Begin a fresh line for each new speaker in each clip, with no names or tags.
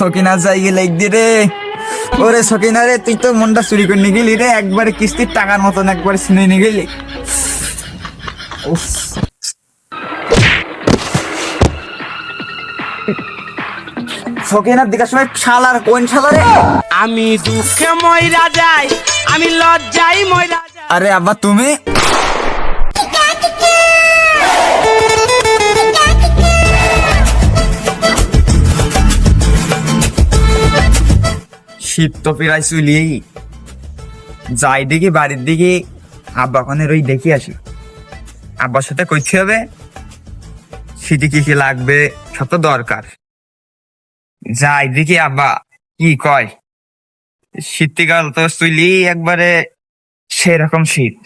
সকিনা জায়গা লাইক দি রে। ওরে সকিনা রে, তুই তো মনটা চুরি করে নিয়ে গেলি রে, একবারে কিস্তির টাকার মতন একবারে ছিনিয়ে নিয়ে গেলি। উফ। সকিনার দিকে সময় শালার কোন শালা রে?
আমি দুঃখে ময়রা যাই, আমি লজ্জাই ময়রা যাই।
আরে আব্বা তুমি? শীত তো প্রায় চুলি যাই দেখি বাড়ির দিকে, আব্বা কোনে রই দেখি আসি। আব্বার সাথে কইতে হবে শীতে কি কি লাগবে, সব তো দরকার। যাই দেখি আব্বা কি কয়। শীতকাল তো চুলি একবারে সেরকম শীত।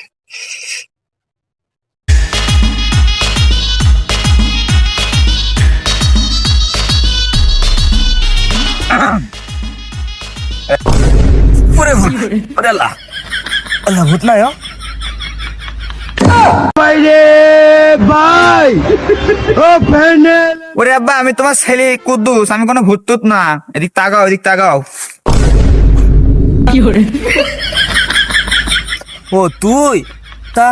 ওরে ভূত, ওরে আল্লাহ, আল্লাহ ভূত না ও। ওরে আব্বা, আমি তোমার ছেলে কুদ্দুস, আমি কোনো ভূত টুত না। এদিক তাকাও, এদিক তাকাও।
ও তুই তা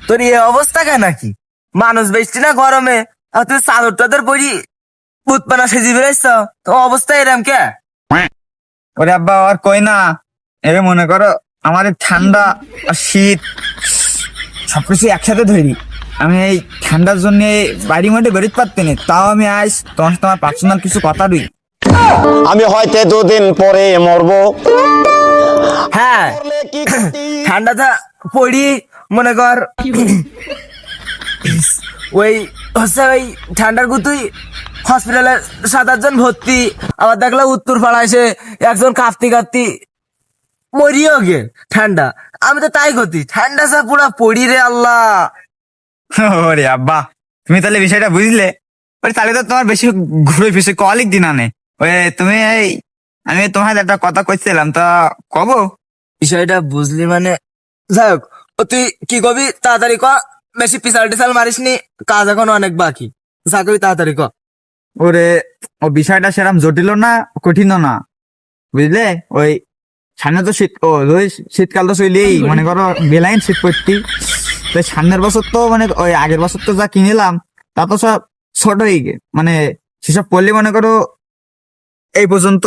তোর এই অবস্থা কেন নাকি? মানুষ বেশি না গরমে, আর তুই চাদর টাদর পরি পুতপানা সেজি বেড়াইছ, তো অবস্থা এরম কে?
ওরে আব্বা আর কই না, এবার মনে করো আমার এই ঠান্ডা আর শীত সবকিছু একসাথে ধরি। আমি এই ঠান্ডার জন্য বাড়ি মধ্যে বেরোতে পারতে না, তাও আমি আজ তোমার সাথে আমার পার্সোনাল কিছু কথা দিই।
আমি হয়তো দুদিন পরে মরবো।
হ্যাঁ, ঠান্ডাটা পড়ি মনে কর ওই হচ্ছে ওই ঠান্ডার গুতুই হসপিটালে 7-8 জন ভর্তি। আবার দেখলাম উত্তর পাড়ায় এসে একজন কাঁপতি কাঁপতি মরিও গে ঠান্ডা। আমি তো তাই গতি ঠান্ডা সা পুরা পড়ি রে আল্লাহ।
ওরে আব্বা, তুমি তাহলে বিষয়টা বুঝলে? ওরে তাহলে তো তোমার বেশি ঘুরে ফিসে কলিক দিন আনে। ওই তুমি এই, আমি তোমার একটা কথা কইছিলাম, তা কব?
বিষয়টা বুঝলি মানে? যাই হোক, ও তুই কি কবি তাড়াতাড়ি ক, বেশি পিছাল টিছাল মারিস নি, কাজ এখন অনেক বাকি। যা কবি তাড়াতাড়ি ক।
ওরে ও বিষয়টা সেরকম জটিল না কঠিনও না, বুঝলে? ওই সামনে তো শীত, ও ওই শীতকাল তো চলেই, মনে করো বেলাইন শীত পড়তি। তো সামনের বছর তো মানে ওই আগের বছর তো যা কিনেলাম তা তো সব ছোট হয়ে গে, মানে সেসব পড়লে মনে করো এই পর্যন্ত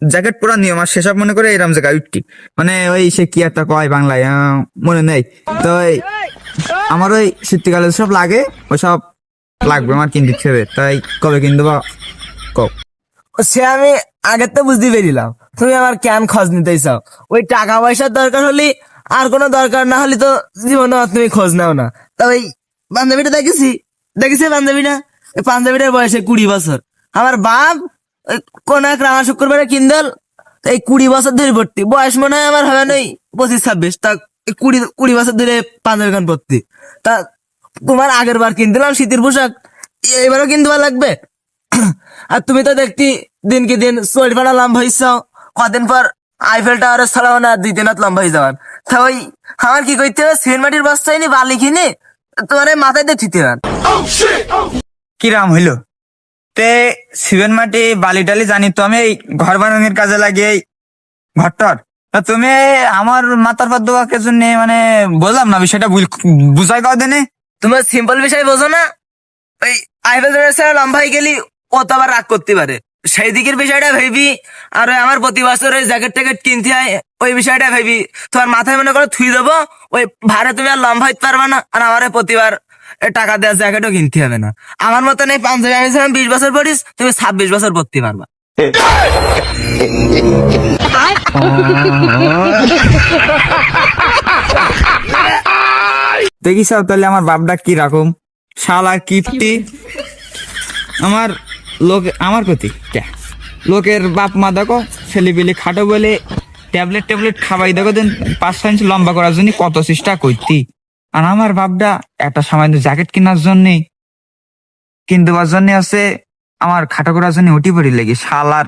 জ্যাকেট পরা নিয়ম, আর সেসব মনে করে এরম জায়গায় উঠতি, মানে ওই সে কি একটা কয় বাংলায় মনে নেই। তো ওই আমার ওই শীতকালে সব লাগে, ওই সব লাগবে আমার কিনতে হবে। তাই কবে কিনবো কও?
সে আমি আগের তো বুঝতে পেরিলাম, তুমি আমার কেন খোঁজ নিতে চাও। ওই টাকা পয়সার দরকার হলে আর কোনো দরকার না হলে তো জীবনে আর তুমি খোঁজ নাও না। তা ওই বান্ধবীটা দেখেছি বান্ধবীটা, ওই পাঞ্জাবিটার বয়সে 20 বছর। আমার বাপ ওই কোন এক রাঙা শুক্রবারে কিনদল, এই 20 বছর ধরে ভর্তি। বয়স মনে হয় আমার হবে নই 25-26, তা 20 বছর ধরে পাঞ্জাবি খান ভর্তি। তা তোমার আগের বার কিনদিলাম শীতের পোশাক, এবারও কিনতে লাগবে। আর তুমি তো দেখতি দিনকে দিন চল্লিশ পাড়া লম্বা হইছ, কদিন পর আইফেল টাওয়ারের ছাড়াও না 2 দিন লম্বা হয়ে যাওয়ার। তা ওই আমার কি করতে হবে, সিমেন্ট মাটির বস্তায় নি বালি কিনে তোমার এই মাথায় দিয়ে ঠিতে হবে।
কিরাম হইলো তে? সিমেন্ট মাটি বালি টালি জানি তো, আমি এই ঘর বানানোর কাজে লাগে এই ঘরটার। তা তুমি আমার মাথার পর দেওয়ার জন্য মানে বললাম না বিষয়টা, বুঝাই কও দেনে।
তোমার সিম্পল বিষয় বোঝো না? ওই আইফেল টাওয়ারের ছাড়া লম্বা হয়ে গেলি ও তো আবার রাগ করতে পারে, সেই দিকের বিষয়টা ভেবি। আর ওই আমার প্রতি বছর ওই জ্যাকেট ট্যাকেট কিনতে হয়, ওই বিষয়টা ভেবি তোমার মাথায় মনে করো থুই দেবো। ওই ভাড়া তুমি আর লম্বা হইতে পারবা না, আর আমার প্রতিবার টাকা দেওয়ার জ্যাকেটও কিনতে হবে না। আমার মতন এই পাঞ্জাবি আমি 20 বছর পড়িস, তুমি 26 বছর পড়তে পারবা।
দেখিস তাহলে আমার বাপডা কি রকম শালা কিপ্তি। আমার লোক আমার প্রতি লোকের বাপ মা দেখো ছেলেপিলি খাটো বলে ট্যাবলেট খাওয়াই দেখো, দেন 5 ইঞ্চি লম্বা করার জন্য কত চেষ্টা করতি। আর আমার বাপডা একটা সামান্য জ্যাকেট কেনার জন্য কিনতে জন্য আছে আমার খাটো করার জন্য উঠি পড়ি লেগে। শালার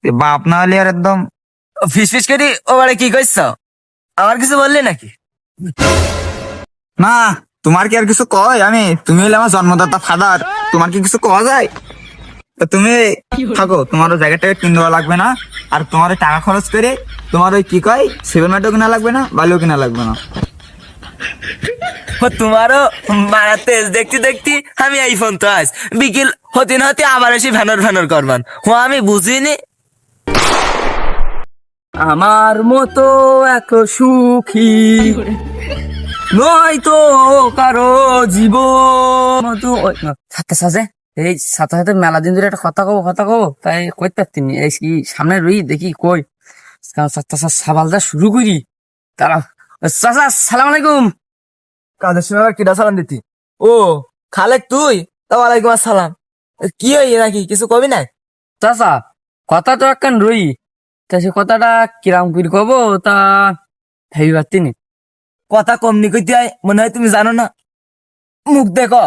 বাপ না হলে আর একদম
ফিস করি ও বাড়ি কি করছ? আমার কিছু বললি নাকি?
না। তোমার কি আর কিছু কয়? তুমি হলে আমার জন্মদাতা ফাদার, তোমার কি কিছু কওয়া যায়? তো তুমি থাকো, তোমারও জায়গাটাকে কিনে দেওয়া লাগবে না, আর তোমার ওই টাকা খরচ করে তোমার ওই কি কয় সিমেন্টও কিনা লাগবে না, বালিও কিনা লাগবে না।
তোমারও মারা তেজ দেখতে দেখতে আমি এই ফোন তো আস বিকেল হতে না হতে আবার এসে ভ্যানর ভ্যানর করবান আমি বুঝিনি। আমার মতো এত সুখী নয় তো কারো জীবন সাথে সাথে এই সাথে সাথে মেলা দিন ধরে একটা কথা কব তাই কইতে পারতিনি এই কি সামনে রই দেখি কই সাবালদা শুরু করি তারা। চাচা সালাম আলাইকুম। কাদের সময় আবার কিডা সালাম দিতি? ও খালেক তুই? ওয়ালাইকুম আসসালাম। কি হই নাকি কিছু কবি নাই? চাচা কথা তো একখান রই, তা সে কথাটা কিরাম করে কব তা ভেবে পারতিনি। কথা কমনি কইতে হয় মনে হয় তুমি জানো না, মুখ দেখো।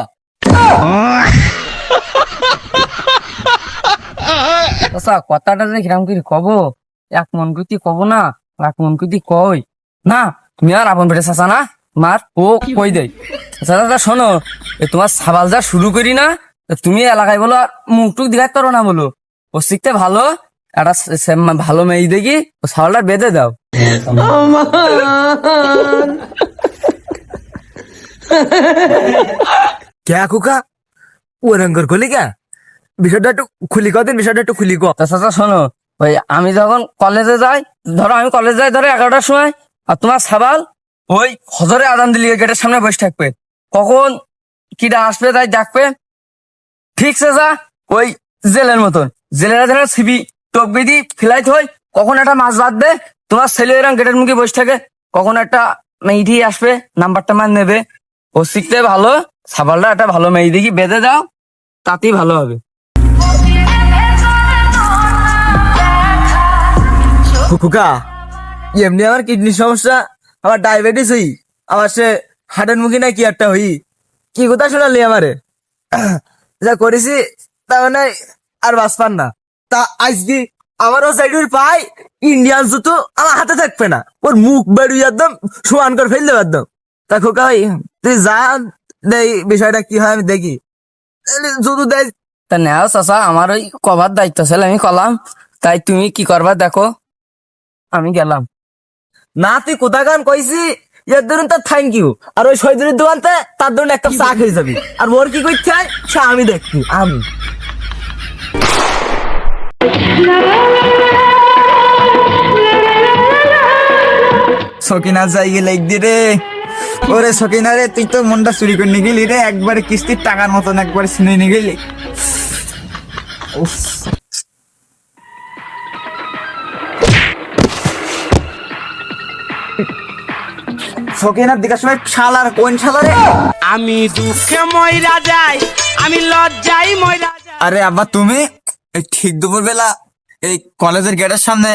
আচ্ছা কথাটা যে কিরাম করে কব, এক মন কইতে কব না, এক মন কইতে কই না। তুমি আর আপন পেটে চাচা না, মার ও কই দেয়। চাচা শোনো, তোমার সাবাল যা শুরু করি না, তুমি এলাকায় বলো মুখ টুক দেখাতে পারো না, বলো ও শিখতে ভালো, একটা ভালো মেয়ে দেখি ও সাবালটা বেঁধে দাও। কে কুকা ওরঙ্গর খুলি কে বিষয়টা একটু খুলি কদিন, বিষয়টা একটু খুলি কো। চাচা শোনো, ওই আমি যখন কলেজে যাই, ধরো আমি কলেজ যাই ধরো 11টার সময়, আর তোমার সাবাল ওই হজরে আদান দিলি গেটের সামনে বসে থাকবে, কখন কিটা আসবে তাই দেখবে। ঠিক চাচা ওই জেলের মতন, জেলেরা যেন ছিবি টোপ বেঁধি ফিলাইতে হয়, কখন একটা মাছ বাঁধবে, তোমার ছেলে এরকম গেটের মুখে বসে থাকে, কখন একটা মেয়েটি আসবে নাম্বারটা মার নেবে। ও শিখতে ভালো, সাবালটা একটা ভালো মেয়ে দেখি বেঁধে দাও, তাতেই ভালো হবে। খুকা এমনি আমার কিডনির সমস্যা, আমার ডায়াবেটিস হই, আবার সে হার্টের মুখে না কি একটা হই, কি কথা শোনালি আমারে? যা করেছি তা মানে আর বাঁচপান না। তা আজকে আমারও সাইডুর পাই ইন্ডিয়ান জুতো আমার হাতে থাকবে না, ওর মুখ বেরিয়ে একদম সমান করে ফেলতে একদম। তা খোকা ভাই তুই যা দেই বিষয়টা কি হয় আমি দেখি, জুতো দেয় তা নেও চাচা, আমার ওই কভার দায়িত্ব ছিল আমি কলাম, তাই তুমি কি করবা দেখো, আমি গেলাম। না তুই কোথা গান কইছি এর ধরুন তার থ্যাংক ইউ, আর ওই শহীদের দোকানতে তার ধরুন একটা চা খেয়ে যাবি, আর ওর কি করতে হয় সে আমি দেখছি। আমি
সকিনা যাই গেলে রে, ওরে সকিনা রে, তুই তো মনটা চুরি করে নিয়ে গেলি রে, একবারে কিস্তির টাকার মতন একবার ছিনে নিয়ে গেলি। উফ। সকিনার দিকে সময় শালার কোন শালা রে?
আমি দুঃখে ময়রা যাই, আমি লজ্জাই ময়রা যাই।
আরে আব্বা তুমি এই ঠিক দুপুর বেলা এই কলেজের গেটের সামনে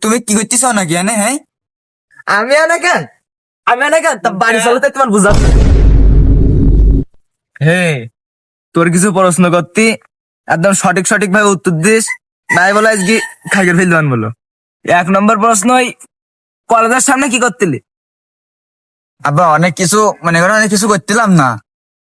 তুমি কি করতেছ নাকি এনে? হ্যাঁ
আমি আনা কেন, আমি আনা কেন তা বাড়ি চলতে তোমার বুঝা। হে তোর কিছু প্রশ্ন করতি একদম সঠিক সঠিক ভাবে উত্তর দিস, নাই বলো আজকে খাইকে ফেলবান বলো। 1 নম্বর প্রশ্ন, ওই কলেজের সামনে কি করতিলি?
আব্বা অনেক কিছু মনে করো অনেক কিছু করছিলাম না,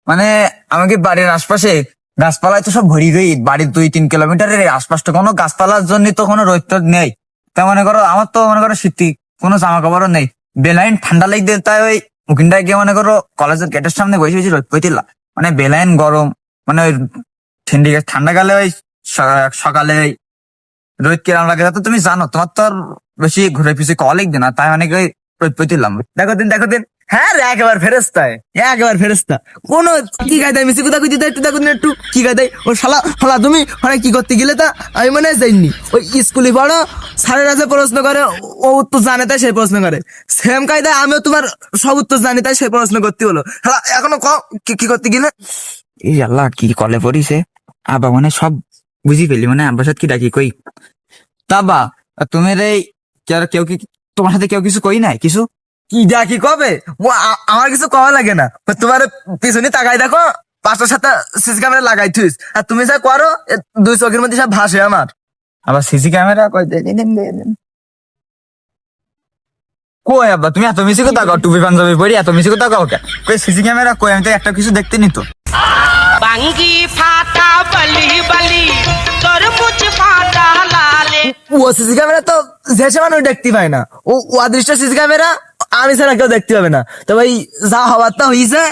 মানে আমাকে বাড়ির আশপাশে গাছপালায় তো সব ভরি গই, বাড়ির 2-3 কিলোমিটারের আশপাশটা কোনো গাছপালার জন্য তো কোনো রোদ টোদ নেই। তা মনে করো আমার তো মনে করো শীতি কোনো জামা কাপড়ও নেই, বেলাইন ঠান্ডা লাগবে, তাই ওই ওখানটায় গিয়ে মনে করো কলেজের গেটের সামনে বসে বসে রোদ পেতিলা, মানে বেলাইন গরম, মানে ওই ঠান্ডা কালে ওই সকালে রোদ কিরাম লাগে তা তো তুমি জানো, তোমার তো আর বেশি ঘুরে ফিরে কলিগ দিন না, তাই অনেক ওই রোদ পেতিলাম।
দেখো দিন হ্যাঁ রে একেবারে ফেরেস্তায়, একেবারে ফেরেস্তা। কোন কি গাইদাই মিশি কোথা কইতে একটু দেখো একটু কি গাইদাই ও শালা শালা তুমি ওখানে কি করতে গেলে তা আমি মনে হয় যাইনি। ওই স্কুলে পড়ো স্যারেরা যে প্রশ্ন করে ও উত্তর জানে তাই সেই প্রশ্ন করে, সেম কায়দায় আমিও তোমার সব উত্তর জানি তাই সেই প্রশ্ন করতে হলো। শালা এখনো কি করতে গেলে?
এই আল্লাহ কি কলে পড়িছে আবা, মানে সব বুঝি ফেলি, মানে আব্বার সাথে কি ডাকি কই তা বা তুমি রে কেউ কি তোমার সাথে কেউ কিছু কই নাই কিছু?
কি ডাকি কবে ও আমার কিছু কওয়া লাগে না, তোমার পিছনে তাকাই দেখো 5টার সাথে সিসি ক্যামেরা লাগাই থুইস, আর তুমি যা করো 2 চোখের মধ্যে সব ভাসে আমার।
আবার সিসি ক্যামেরা কই কই আব্বা তুমি এত মিশি কথা কও, টুপি পাঞ্জাবি পরি এত মিশি কথা কও কে? কই সিসি ক্যামেরা কই? আমি তো একটা কিছু দেখতে নি তো।
বাঙ্গি ফাটা বলি বলি তোর মুছ ফাটা লালে
ও সিসি ক্যামেরা তো যে সে মানুষ দেখতে পায় না, ও অদৃশ্য সিসি ক্যামেরা আমি ছাড়া কেউ দেখতে পাবে না। তো ভাই যা হবার তা হইছে,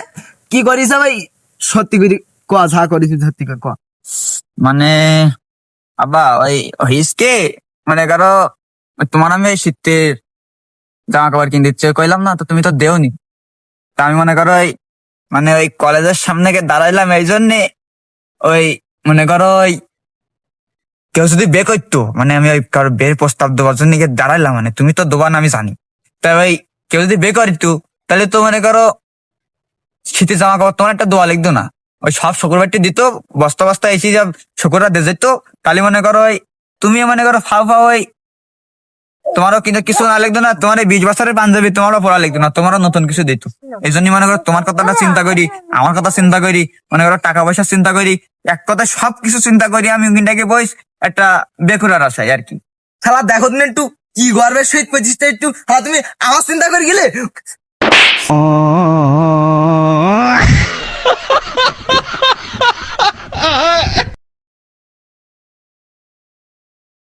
কি করিস ভাই সত্যি করে ক, যা করিস সত্যি করে ক।
মানে আব্বা ওই হিসকে মনে করো তোমার আমি এই শীতের জামা কাপড় কিনে দিচ্ছে কইলাম না, তো তুমি তো দেওনি। তা আমি মনে করো ওই মানে ওই কলেজের সামনে গিয়ে দাঁড়াইলাম এই জন্যে, ওই মনে করো ওই কেউ যদি বে করতো, মানে আমি ওই কারো বের প্রস্তাব দেওয়ার জন্য গিয়ে দাঁড়াইলাম, মানে তুমি তো দেবা না আমি জানি। তাই ওই কেউ যদি বে করিতো তাহলে তো মনে করো শীতের জামা কাপড় তোমার একটা দোয়া লিখতো না, ওই সব শুক্রবারটি দিত বস্তা বস্তা এসে যা শুক্রবার দিয়ে যেত। তাহলে মনে করো ওই তুমিও মনে করো ফাও ফাও ওই তোমারও কিন্তু কিছু না লিখতো না, তোমার এই 20 বছরের পাঞ্জাবি তোমারও পড়া লিখতো না, তোমারও নতুন কিছু দিত। এই জন্য মনে করো তোমার কথাটা চিন্তা করি, আমার কথা চিন্তা করি, মনে করো টাকা পয়সা চিন্তা করি, এক কথায় সবকিছু চিন্তা করি আমি ওখানটাকে বইস একটা বেকুরার আশায় আর কি।
শালা দেখো তুমি একটু কি গর্বের সহিত করছিস, একটু শালা তুমি আমার চিন্তা করে গেলে